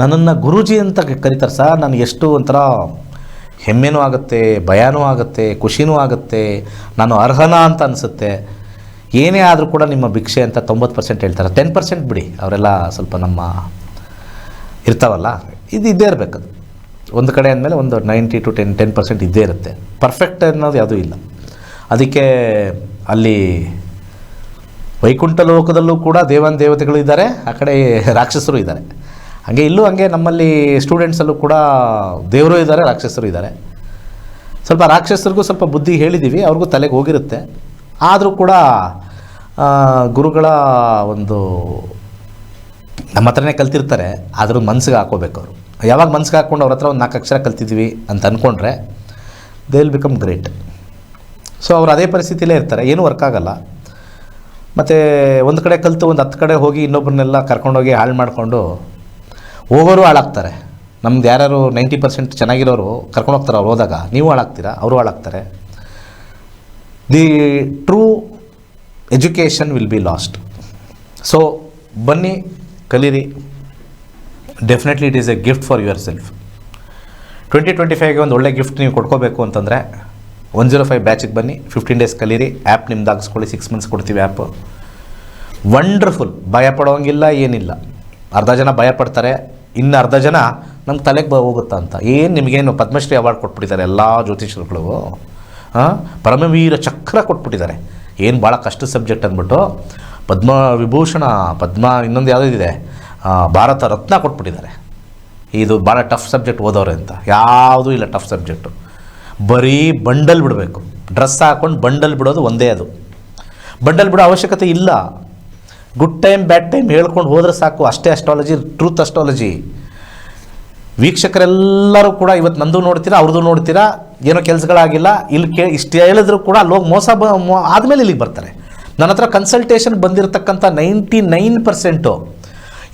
ನನ್ನನ್ನು ಗುರೂಜಿ ಅಂತ ಕರೀತಾರೆ ಸರ್. ನನಗೆ ಎಷ್ಟು ಒಂಥರ ಹೆಮ್ಮೆನೂ ಆಗುತ್ತೆ, ಭಯನೂ ಆಗುತ್ತೆ, ಖುಷಿನೂ ಆಗುತ್ತೆ, ನಾನು ಅರ್ಹನಾ ಅಂತ ಅನಿಸುತ್ತೆ. ಏನೇ ಆದರೂ ಕೂಡ ನಿಮ್ಮ ಭಿಕ್ಷೆ ಅಂತ 90% ಹೇಳ್ತಾರೆ. 10% ಬಿಡಿ, ಅವರೆಲ್ಲ ಸ್ವಲ್ಪ ನಮ್ಮ ಇರ್ತಾವಲ್ಲ, ಇದು ಇದ್ದೇ ಇರಬೇಕದು. ಒಂದು ಕಡೆ ಅಂದಮೇಲೆ ಒಂದು 90 to 10% ಇದ್ದೇ ಇರುತ್ತೆ. ಪರ್ಫೆಕ್ಟ್ ಅನ್ನೋದು ಯಾವುದೂ ಇಲ್ಲ. ಅದಕ್ಕೆ ಅಲ್ಲಿ ವೈಕುಂಠ ಲೋಕದಲ್ಲೂ ಕೂಡ ದೇವತೆಗಳು ಇದ್ದಾರೆ, ಆ ಕಡೆ ರಾಕ್ಷಸರು ಇದ್ದಾರೆ. ಹಾಗೆ ಇಲ್ಲೂ ಹಂಗೆ ನಮ್ಮಲ್ಲಿ ಸ್ಟೂಡೆಂಟ್ಸಲ್ಲೂ ಕೂಡ ದೇವರು ಇದ್ದಾರೆ, ರಾಕ್ಷಸರು ಇದ್ದಾರೆ. ಸ್ವಲ್ಪ ರಾಕ್ಷಸರಿಗೂ ಸ್ವಲ್ಪ ಬುದ್ಧಿ ಹೇಳಿದ್ದೀವಿ, ಅವ್ರಿಗೂ ತಲೆಗೆ ಹೋಗಿರುತ್ತೆ. ಆದರೂ ಕೂಡ ಗುರುಗಳ ಒಂದು ನಮ್ಮ ಹತ್ರನೇ ಕಲ್ತಿರ್ತಾರೆ, ಆದರೂ ಮನ್ಸಿಗೆ ಹಾಕೋಬೇಕು ಅವರು. ಯಾವಾಗ ಮನ್ಸಿಗೆ ಹಾಕ್ಕೊಂಡು ಅವ್ರ ಹತ್ರ ಒಂದು 4 ಅಕ್ಷರ ಕಲ್ತಿದ್ವಿ ಅಂತ ಅಂದ್ಕೊಂಡ್ರೆ they will become great. So ಅವ್ರು ಅದೇ ಪರಿಸ್ಥಿತಿಲೇ ಇರ್ತಾರೆ, ಏನೂ ವರ್ಕ್ ಆಗೋಲ್ಲ. ಮತ್ತು ಒಂದು ಕಡೆ ಕಲಿತು ಒಂದು 10 ಕಡೆ ಹೋಗಿ ಇನ್ನೊಬ್ಬರನ್ನೆಲ್ಲ ಕರ್ಕೊಂಡೋಗಿ ಹಾಳು ಮಾಡಿಕೊಂಡು ಹೋಗೋರು ಹಾಳಾಗ್ತಾರೆ. ನಮ್ದು ಯಾರು 90% ಚೆನ್ನಾಗಿರೋರು ಕರ್ಕೊಂಡು ಹೋಗ್ತಾರೆ, ಅವ್ರು ಹೋದಾಗ ನೀವು ಹಾಳಾಗ್ತೀರಾ, ಅವರು ಹಾಳಾಗ್ತಾರೆ. The true education will be lost. So ಬನ್ನಿ, ಕಲೀರಿ. Definitely it is a gift for yourself. 2025ಗೆ ಒಂದು ಒಳ್ಳೆ ಗಿಫ್ಟ್ ನೀವು ಕೊಡ್ಕೋಬೇಕು ಅಂತಂದರೆ 105 ಬ್ಯಾಚಿಗೆ ಬನ್ನಿ, 15 ಡೇಸ್ ಕಲೀರಿ. ಆ್ಯಪ್ ನಿಮ್ದು ಹಾಕಿಸ್ಕೊಳ್ಳಿ, 6 ಮಂತ್ಸ್ ಕೊಡ್ತೀವಿ ಆ್ಯಪು. ವಂಡರ್ಫುಲ್, ಭಯ ಪಡೋಂಗಿಲ್ಲ, ಏನಿಲ್ಲ. ಅರ್ಧ ಜನ ಭಯ ಪಡ್ತಾರೆ, ಇನ್ನು ಅರ್ಧ ಜನ ನಮ್ಗೆ ತಲೆಗೆ ಹೋಗುತ್ತಾ ಅಂತ. ಏನು ನಿಮಗೇನು ಪದ್ಮಶ್ರೀ ಅವಾರ್ಡ್ ಕೊಟ್ಬಿಟ್ಟಿದ್ದಾರೆ ಎಲ್ಲ ಜ್ಯೋತಿಷರುಗಳು, ಪರಮವೀರ ಚಕ್ರ ಕೊಟ್ಬಿಟ್ಟಿದ್ದಾರೆ. ಏನು ಭಾಳ ಕಷ್ಟ ಸಬ್ಜೆಕ್ಟ್ ಅಂದ್ಬಿಟ್ಟು ಪದ್ಮ ವಿಭೂಷಣ, ಇನ್ನೊಂದು ಯಾವುದಿದೆ, ಭಾರತ ರತ್ನ ಕೊಟ್ಬಿಟ್ಟಿದ್ದಾರೆ. ಇದು ಭಾಳ ಟಫ್ ಸಬ್ಜೆಕ್ಟ್ ಓದೋರೆ ಅಂತ. ಯಾವುದೂ ಇಲ್ಲ ಟಫ್ ಸಬ್ಜೆಕ್ಟು, ಬರೀ ಬಂಡಲ್ ಬಿಡಬೇಕು. ಡ್ರೆಸ್ ಹಾಕ್ಕೊಂಡು ಬಂಡಲ್ ಬಿಡೋದು ಒಂದೇ. ಅದು ಬಂಡಲ್ ಬಿಡೋ ಅವಶ್ಯಕತೆ ಇಲ್ಲ. ಗುಡ್ ಟೈಮ್ ಬ್ಯಾಡ್ ಟೈಮ್ ಹೇಳ್ಕೊಂಡು ಹೋದ್ರೆ ಸಾಕು, ಅಷ್ಟೇ ಅಸ್ಟ್ರಾಲಜಿ, ಟ್ರೂತ್ ಅಸ್ಟ್ರಾಲಜಿ. ವೀಕ್ಷಕರೆಲ್ಲರೂ ಕೂಡ ಇವತ್ತು ನಂದು ನೋಡ್ತೀರಾ, ಅವ್ರದ್ದು ನೋಡ್ತೀರಾ, ಏನೋ ಕೆಲಸಗಳಾಗಿಲ್ಲ, ಇಲ್ಲಿ ಇಷ್ಟು ಹೇಳಿದ್ರು ಕೂಡ ಅಲ್ಲಿ ಹೋಗಿ ಮೋಸ ಆದಮೇಲೆ ಇಲ್ಲಿಗೆ ಬರ್ತಾರೆ. ನನ್ನ ಹತ್ರ ಕನ್ಸಲ್ಟೇಷನ್ ಬಂದಿರತಕ್ಕಂಥ 99%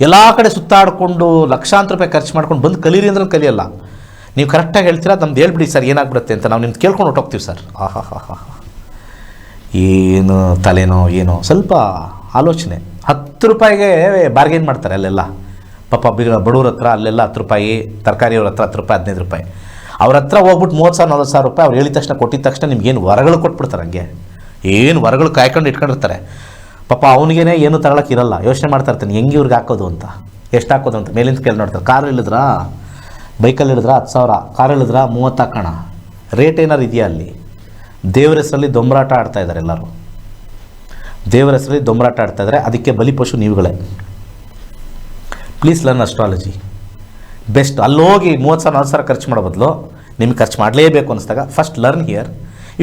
ಎಲ್ಲ ಕಡೆ ಸುತ್ತಾಡಿಕೊಂಡು ಲಕ್ಷಾಂತರ ರೂಪಾಯಿ ಖರ್ಚು ಮಾಡ್ಕೊಂಡು ಬಂದು ಕಲೀರಿ ಅಂದ್ರೆ ಕಲಿಯಲ್ಲ. ನೀವು ಕರೆಕ್ಟಾಗಿ ಹೇಳ್ತೀರಾ, ನಮ್ದು ಹೇಳ್ಬಿಡಿ ಸರ್ ಏನಾಗ್ಬಿಡುತ್ತೆ ಅಂತ, ನಾವು ನಿಮ್ದು ಕೇಳ್ಕೊಂಡು ಹೊಟ್ಟೋಗ್ತೀವಿ ಸರ್. ಏನು ತಲೆನೋ ಏನೋ, ಸ್ವಲ್ಪ ಆಲೋಚನೆ. 10 ರೂಪಾಯಿಗೆ ಬಾರ್ಗೇನ್ ಮಾಡ್ತಾರೆ ಅಲ್ಲೆಲ್ಲ. ಪಾಪ ಬಡವ್ರ ಹತ್ರ ಅಲ್ಲೆಲ್ಲ 10 ರೂಪಾಯಿ, ತರಕಾರಿಯವ್ರ ಹತ್ರ 10 ರೂಪಾಯಿ, 15 ರೂಪಾಯಿ. ಅವ್ರ ಹತ್ರ ಹೋಗ್ಬಿಟ್ಟು 30,000-40,000 ರೂಪಾಯಿ ಅವ್ರು ಹೇಳಿದ ತಕ್ಷಣ, ಕೊಟ್ಟಿದ ತಕ್ಷಣ ನಿಮ್ಗೇನು ವರಗಳು ಕೊಟ್ಬಿಡ್ತಾರೆ. ಹಂಗೆ ಏನು ವರಗಳು ಕಾಯ್ಕೊಂಡು ಇಟ್ಕೊಂಡಿರ್ತಾರೆ. ಪಾಪ ಅವನಿಗೇನೆ ಏನು ತಗೊಳಕ್ಕಿರಲ್ಲ, ಯೋಚನೆ ಮಾಡ್ತಾ ಇರ್ತಾನೆ ಹೆಂಗೆ ಇವ್ರಿಗೆ ಹಾಕೋದು ಅಂತ, ಎಷ್ಟು ಹಾಕೋದು ಅಂತ. ಮೇಲಿಂದ ಕೇಳಿ ನೋಡ್ತಾರೆ. ಕಾರ್ ಇಳಿದ್ರಾ, ಬೈಕಲ್ಲಿ ಇಳಿದ್ರಾ 10,000, ಕಾರ್ ಇಳಿದ್ರಾ 30 ಹಾಕೋಣ. ರೇಟ್ ಏನಾರು ಇದೆಯಾ ಅಲ್ಲಿ? ದೇವ್ರ ಹೆಸರಲ್ಲಿ ದೊಂಬರಾಟ ಆಡ್ತಾ ಇದ್ದಾರೆ ಎಲ್ಲರೂ. ದೇವರ ಹೆಸರಲ್ಲಿ ದೊಂಬರಾಟ ಆಡ್ತಾ ಇದ್ದಾರೆ. ಅದಕ್ಕೆ ಬಲಿಪಶು ನೀವುಗಳೇ. Please learn astrology. ಬೆಸ್ಟ್. ಅಲ್ಲಿ ಹೋಗಿ 30,000-40,000 ಖರ್ಚು ಮಾಡೋ ಬದಲು ನಿಮಗೆ ಖರ್ಚು ಮಾಡಲೇಬೇಕು ಅನ್ನಿಸ್ದಾಗ first learn here.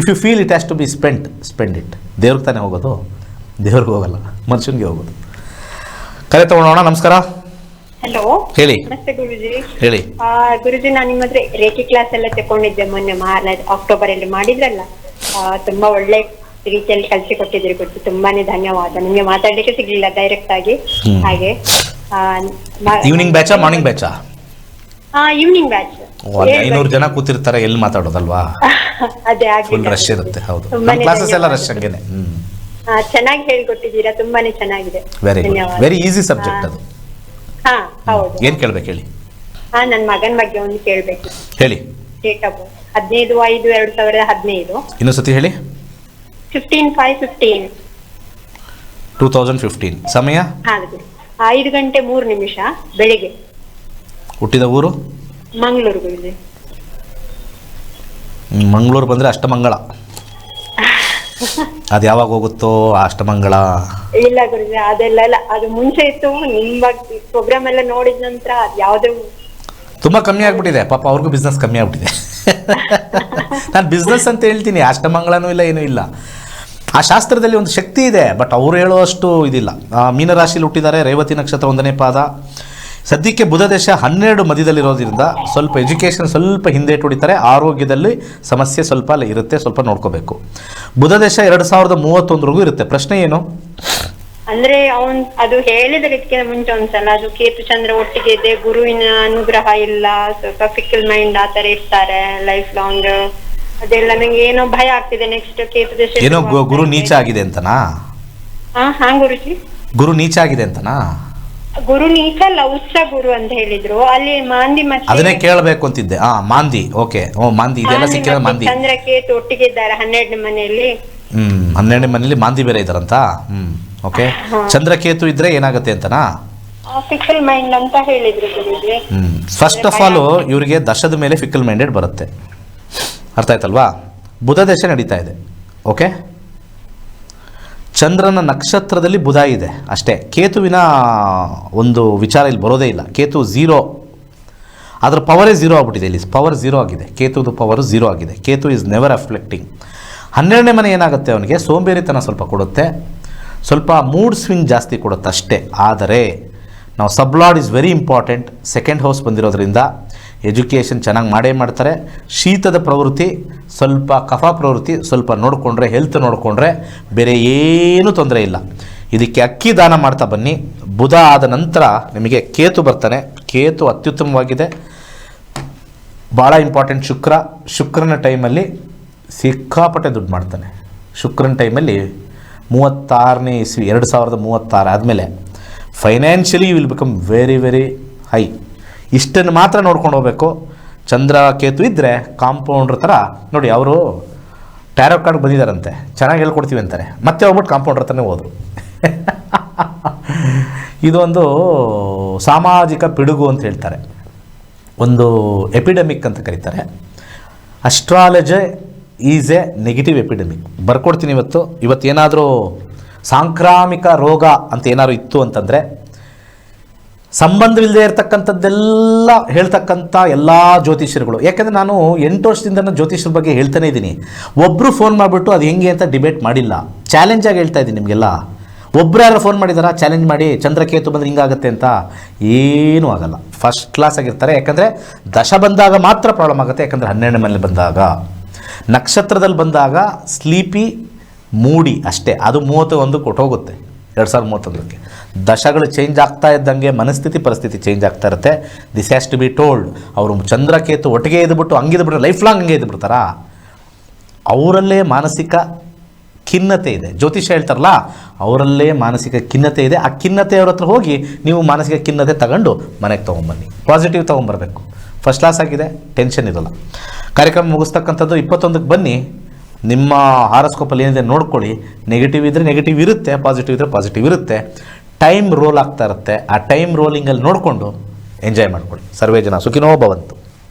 If you feel it has to be spend it. ದೇವ್ರಿಗೆ ತಾನೇ ಹೋಗೋದು, ದೇವ್ರಿಗೆ ಹೋಗಲ್ಲ, ಮನುಷ್ಯನಿಗೆ ಹೋಗೋದು. ಕರೆ ತಗೊಳ್ಳೋಣ. ನಮಸ್ಕಾರ. ಹಲೋ, ಹೇಳಿ. ನಮಸ್ತೆ ಗುರುಜಿ. ಹೇಳಿ ಗುರುಜಿ, ನಾನು ನಿಮ್ಮ ಹತ್ರ ರೇಖಿ ಕ್ಲಾಸ್ ಎಲ್ಲ ತಗೊಂಡಿದ್ದೆ ಮೊನ್ನೆ ಅಕ್ಟೋಬರ್ ಅಲ್ಲಿ ಮಾಡಿದ್ರಲ್ಲ. ತುಂಬಾ ಒಳ್ಳೆ ರೀತಿಯಲ್ಲಿ ಕಲಿಸಿ ಕೊಟ್ಟಿದ್ದೀರಿ ಗುರುಜಿ, ತುಂಬಾನೇ ಧನ್ಯವಾದ. ನಿಮ್ಗೆ ಮಾತಾಡ್ಲಿಕ್ಕೆ ಸಿಗ್ಲಿಲ್ಲ ಡೈರೆಕ್ಟ್ ಆಗಿ. ಹಾಗೆ ಈವ್ನಿಂಗ್ ಬ್ಯಾಚಾ ಮಾರ್ನಿಂಗ್ ಬ್ಯಾಚಾ? Evening batch. ಅಲ್ಲಿ 500 ಜನ ಕೂತಿರ್ತಾರೆ, ಎಲ್ಲಿ ಮಾತಾಡೋದಲ್ವಾ, ಅದೇ ಫುಲ್ ಆಗ್ಲಿಲ್ಲ ರಶ್ ಇರುತ್ತೆ. ಹೌದು, ನಮ್ಮ ತುಂಬಾನೇ ಕ್ಲಾಸಸ್ ಎಲ್ಲ ರಶ್ ಧನ್ಯವಾದಗಳು. ಹಂಗೇನೆ. ಚೆನ್ನಾಗಿ ಹೇಳ್ಕೊಟ್ಟಿದ್ದೀರಾ, ತುಂಬಾನೇ ಚೆನ್ನಾಗಿದೆ. ವೆರಿ ಗುಡ್, ಧನ್ಯವಾದ. ವೆರಿ ಈಸಿ ಸಬ್ಜೆಕ್ಟ್ ಅದು. ಹಾ ಹೌದು. ಏನು ಕೇಳ್ಬೇಕು ಹೇಳಿ. ನನ್ ಮಗನ್ ಬಗ್ಗೆ ಒಂದು ಕೇಳ್ಬೇಕು. ಹೇಳಿ. Date of birth 15/5/2015. ಇನ್ನೊಂದ್ಸತಿ ಹೇಳಿ. 15/5/15. 2015. ಸಮಯ 5:03 ಬೆಳಿಗ್ಗೆ. ಹುಟ್ಟಿದ ಊರು ಮಂಗಳೂರು ಗುರುಜಿ. ಮಂಗಳೂರು ಬಂದರೆ ಅಷ್ಟಮಂಗಳ. ಅದು ಯಾವಾಗ ಹೋಗುತ್ತೋ ಆ ಅಷ್ಟಮಂಗಳ. ಇಲ್ಲ ಗುರುಜಿ, ಅದೆಲ್ಲ ಇಲ್ಲ, ಅದು ಮುಂಚೆ ಇತ್ತು. ನಿಮ್ಮ ಪ್ರೋಗ್ರಾಮ್ ಎಲ್ಲ ನೋಡಿದ ನಂತರ ಅದು ಯಾವ್ದು ತುಂಬ ಕಮ್ಮಿ ಆಗ್ಬಿಟ್ಟಿದೆ. ಪಾಪ ಅವ್ರಿಗೂ ಬಿಸ್ನೆಸ್ ಕಮ್ಮಿ ಆಗ್ಬಿಟ್ಟಿದೆ. ನಾನು ಬಿಸ್ನೆಸ್ ಅಂತ ಹೇಳ್ತೀನಿ, ಅಷ್ಟಮಂಗಳನೂ ಇಲ್ಲ, ಏನೂ ಇಲ್ಲ. ಆ ಶಾಸ್ತ್ರದಲ್ಲಿ ಒಂದು ಶಕ್ತಿ ಇದೆ, ಬಟ್ ಅವರು ಹೇಳುವಷ್ಟು ಇದಿಲ್ಲ. ಮೀನರಾಶಿಲಿ ಹುಟ್ಟಿದ್ದಾರೆ, ರೇವತಿ ನಕ್ಷತ್ರ 1ನೇ ಪಾದ. ಸದ್ಯಕ್ಕೆ ಬುಧ ದೇಶ 12 ಮಧ್ಯದಲ್ಲಿರೋದ್ರಿಂದ ಸ್ವಲ್ಪ ಎಜುಕೇಷನ್ ಸ್ವಲ್ಪ ಹಿಂದೇಟು ಹೊಡಿತಾರೆ. ಆರೋಗ್ಯದಲ್ಲಿ ಸಮಸ್ಯೆ ಸ್ವಲ್ಪ ಇರುತ್ತೆ, ಸ್ವಲ್ಪ ನೋಡ್ಕೋಬೇಕು. ಬುಧ ದೇಶ 2031ವರೆಗೂ ಇರುತ್ತೆ. ಪ್ರಶ್ನೆ ಏನು ಅಂದ್ರೆ ಅದು ಹೇಳಿದ್ರೆ ಇದಕ್ಕೆ ಮುಂಚೆ ಒಂದ್ಸಲ ಅದು ಕೇತು ಚಂದ್ರ ಒಟ್ಟಿಗೆ ಇದೆ, ಗುರುವಿನ ಅನುಗ್ರಹ ಇಲ್ಲ, ಸ್ವಲ್ಪ ಫಿಕಲ್ ಮೈಂಡ್ ಆತರ ಇರ್ತಾರೆ ಲೈಫ್ ಲಾಂಗ್. ಅದೆಲ್ಲ ನಂಗೆ ಏನೋ ಭಯ ಆಗ್ತಿದೆ. ನೆಕ್ಸ್ಟ್ ಕೇತು ದೇಶ ಏನೋ ಗುರು ನೀಚ ಆಗಿದೆ ಅಂತನಾ? ಹಾ ಗುರುಜಿ, ಗುರು ನೀಚ ಆಗಿದೆ ಅಂತನಾ? ಗುರು ನೀಚ ಅಲ್ಲ, ಉಚ್ಚ ಗುರು ಅಂತ ಹೇಳಿದ್ರು. ಅಲ್ಲಿ ಮಾಂದಿ ಮತ್ತೆ ಅದನ್ನೇ ಕೇಳಬೇಕು ಅಂತಿದ್ದೆ. ಮಾಂದಿ. ಓಕೆ, ಮಾಂದಿ ಇದೆಲ್ಲ ಸಿಕ್ಕಿರೋ ಮಾಂದಿ. ಚಂದ್ರ ಕೇತು ಒಟ್ಟಿಗೆ ಇದ್ದಾರೆ 12ನೇ ಮನೆಯಲ್ಲಿ. 12ನೇ ಮನೆಯಲ್ಲಿ ಮಾಂದಿ ಬೇರೆ ಇದ್ದಾರಂತ. ಓಕೆ, ಚಂದ್ರಕೇತು ಇದ್ರೆ ಏನಾಗುತ್ತೆ ಅಂತನಾ? ಫಿಕಲ್ ಮೈಂಡ್ ಅಂತ ಹೇಳಿದ್ರು ಗುರುಜಿ. ಫಸ್ಟ್ ಆಫ್ ಆಲ್ ಇವರಿಗೆ ದಶದ ಮೇಲೆ ಫಿಕಲ್ ಮೈಂಡೆಡ್ ಬರುತ್ತೆ. ಅರ್ಥ ಆಯ್ತಲ್ವಾ? ಬುಧ ದೇಶ ನಡೀತಾ ಇದೆ. ಓಕೆ, ಚಂದ್ರನ ನಕ್ಷತ್ರದಲ್ಲಿ ಬುಧ ಇದೆ ಅಷ್ಟೇ. ಕೇತುವಿನ ಒಂದು ವಿಚಾರ ಇಲ್ಲಿ ಬರೋದೇ ಇಲ್ಲ. ಕೇತು 0, ಅದರ ಪವರೇ 0 ಆಗ್ಬಿಟ್ಟಿದೆ. ಇಲ್ಲಿ ಪವರ್ 0 ಆಗಿದೆ. ಕೇತುದು ಪವರು 0 ಆಗಿದೆ. Ketu is never afflicting. 12ನೇ ಮನೆ ಏನಾಗುತ್ತೆ, ಅವನಿಗೆ ಸೋಂಬೇರಿತನ ಸ್ವಲ್ಪ ಕೊಡುತ್ತೆ, ಸ್ವಲ್ಪ ಮೂಡ್ ಸ್ವಿಂಗ್ ಜಾಸ್ತಿ ಕೊಡುತ್ತೆ ಅಷ್ಟೇ. ಆದರೆ ನಾವು sublord is very important. 2nd house ಬಂದಿರೋದ್ರಿಂದ ಎಜುಕೇಷನ್ ಚೆನ್ನಾಗಿ ಮಾಡೇ ಮಾಡ್ತಾರೆ. ಶೀತದ ಪ್ರವೃತ್ತಿ, ಸ್ವಲ್ಪ ಕಫ ಪ್ರವೃತ್ತಿ ಸ್ವಲ್ಪ ನೋಡಿಕೊಂಡ್ರೆ, ಹೆಲ್ತ್ ನೋಡಿಕೊಂಡ್ರೆ ಬೇರೆ ಏನೂ ತೊಂದರೆ ಇಲ್ಲ. ಇದಕ್ಕೆ ಅಕ್ಕಿ ದಾನ ಮಾಡ್ತಾ ಬನ್ನಿ. ಬುಧ ಆದ ನಂತರ ನಿಮಗೆ ಕೇತು ಬರ್ತಾನೆ. ಕೇತು ಅತ್ಯುತ್ತಮವಾಗಿದೆ, ಭಾಳ ಇಂಪಾರ್ಟೆಂಟ್. ಶುಕ್ರನ ಟೈಮಲ್ಲಿ ಸಿಕ್ಕಾಪಟ್ಟೆ ದುಡ್ಡು ಮಾಡ್ತಾನೆ. ಶುಕ್ರನ ಟೈಮಲ್ಲಿ 36ನೇ ಇಸ್ವಿ 2036 ಆದಮೇಲೆ financially will become very very high. ಇಷ್ಟನ್ನು ಮಾತ್ರ ನೋಡ್ಕೊಂಡು ಹೋಗಬೇಕು. ಚಂದ್ರ ಕೇತು ಇದ್ದರೆ ಕಾಂಪೌಂಡ್ರ್ ಥರ ನೋಡಿ. ಅವರು ಟ್ಯಾರೋ ಕಾರ್ಡ್ ಬಂದಿದ್ದಾರಂತೆ, ಚೆನ್ನಾಗಿ ಹೇಳ್ಕೊಡ್ತೀವಿ ಅಂತಾರೆ, ಮತ್ತೆ ಹೋಗ್ಬಿಟ್ಟು ಕಾಂಪೌಂಡ್ರ್ ಹತ್ರನೇ ಹೋದರು. ಇದೊಂದು ಸಾಮಾಜಿಕ ಪಿಡುಗು ಅಂತ ಹೇಳ್ತಾರೆ, ಒಂದು ಎಪಿಡೆಮಿಕ್ ಅಂತ ಕರೀತಾರೆ. Astrology is a negative epidemic. ಬರ್ಕೊಡ್ತೀನಿ ಇವತ್ತೇನಾದರೂ ಸಾಂಕ್ರಾಮಿಕ ರೋಗ ಅಂತ ಏನಾದ್ರು ಇತ್ತು ಅಂತಂದರೆ, ಸಂಬಂಧವಿಲ್ಲದೆ ಇರತಕ್ಕಂಥದ್ದೆಲ್ಲ ಹೇಳ್ತಕ್ಕಂಥ ಎಲ್ಲ ಜ್ಯೋತಿಷ್ಯರುಗಳು, ಯಾಕೆಂದರೆ ನಾನು 8 ವರ್ಷದಿಂದ ಜ್ಯೋತಿಷ್ಯರ ಬಗ್ಗೆ ಹೇಳ್ತಾನೆ ಇದ್ದೀನಿ. ಒಬ್ಬರು ಫೋನ್ ಮಾಡಿಬಿಟ್ಟು ಅದು ಹೆಂಗೆ ಅಂತ ಡಿಬೇಟ್ ಮಾಡಿಲ್ಲ, ಚಾಲೆಂಜಾಗಿ ಹೇಳ್ತಾ ಇದ್ದೀನಿ ನಿಮಗೆಲ್ಲ. ಒಬ್ಬರು ಯಾರು ಫೋನ್ ಮಾಡಿದಾರಾ ಚಾಲೆಂಜ್ ಮಾಡಿ, ಚಂದ್ರಕೇತು ಬಂದರೆ ಹಿಂಗಾಗುತ್ತೆ ಅಂತ? ಏನೂ ಆಗಲ್ಲ, ಫಸ್ಟ್ ಕ್ಲಾಸ್ ಆಗಿರ್ತಾರೆ. ಯಾಕಂದರೆ ದಶ ಬಂದಾಗ ಮಾತ್ರ ಪ್ರಾಬ್ಲಮ್ ಆಗುತ್ತೆ. ಯಾಕಂದರೆ 12ನೇ ಮನೇಲಿ ಬಂದಾಗ, ನಕ್ಷತ್ರದಲ್ಲಿ ಬಂದಾಗ ಸ್ಲೀಪಿ ಮೂಡಿ ಅಷ್ಟೇ. ಅದು 31 ಕೊಟ್ಟೋಗುತ್ತೆ 2031ಕ್ಕೆ. ದಶಗಳು ಚೇಂಜ್ ಆಗ್ತಾ ಇದ್ದಂಗೆ ಮನಸ್ಥಿತಿ ಪರಿಸ್ಥಿತಿ ಚೇಂಜ್ ಆಗ್ತಾ ಇರುತ್ತೆ. This has to be told. ಅವರು ಚಂದ್ರಕೇತು ಒಟ್ಟಿಗೆ ಇದ್ಬಿಟ್ಟು ಹಂಗಿದ್ಬಿಟ್ರೆ ಲೈಫ್ ಲಾಂಗ್ ಹಂಗೆ ಇದ್ಬಿಡ್ತಾರಾ? ಅವರಲ್ಲೇ ಮಾನಸಿಕ ಖಿನ್ನತೆ ಇದೆ. ಜ್ಯೋತಿಷ್ಯ ಹೇಳ್ತಾರಲ್ಲ, ಅವರಲ್ಲೇ ಮಾನಸಿಕ ಖಿನ್ನತೆ ಇದೆ. ಆ ಖಿನ್ನತೆ ಅವ್ರ ಹತ್ರ ಹೋಗಿ ನೀವು ಮಾನಸಿಕ ಖಿನ್ನತೆ ತಗೊಂಡು ಮನೆಗೆ ತೊಗೊಂಬನ್ನಿ. ಪಾಸಿಟಿವ್ ತೊಗೊಂಬರ್ಬೇಕು. ಫಸ್ಟ್ ಕ್ಲಾಸ್ ಆಗಿದೆ, ಟೆನ್ಷನ್ ಇರೋಲ್ಲ. ಕಾರ್ಯಕ್ರಮ ಮುಗಿಸ್ತಕ್ಕಂಥದ್ದು 21ಕ್ಕೆ ಬನ್ನಿ. ನಿಮ್ಮ ಹಾರಸ್ಕೋಪಲ್ಲಿ ಏನಿದೆ ನೋಡ್ಕೊಳ್ಳಿ. ನೆಗೆಟಿವ್ ಇದ್ದರೆ ನೆಗೆಟಿವ್ ಇರುತ್ತೆ, ಪಾಸಿಟಿವ್ ಇದ್ದರೆ ಪಾಸಿಟಿವ್ ಇರುತ್ತೆ. ಟೈಮ್ ರೋಲ್ ಆಗ್ತಾ ಇರುತ್ತೆ. ಆ ಟೈಮ್ ರೋಲಿಂಗಲ್ಲಿ ನೋಡಿಕೊಂಡು ಎಂಜಾಯ್ ಮಾಡ್ಕೊಳ್ಳಿ. ಸರ್ವೇ ಜನ ಸುಖಿನೋ ಭವಂತು.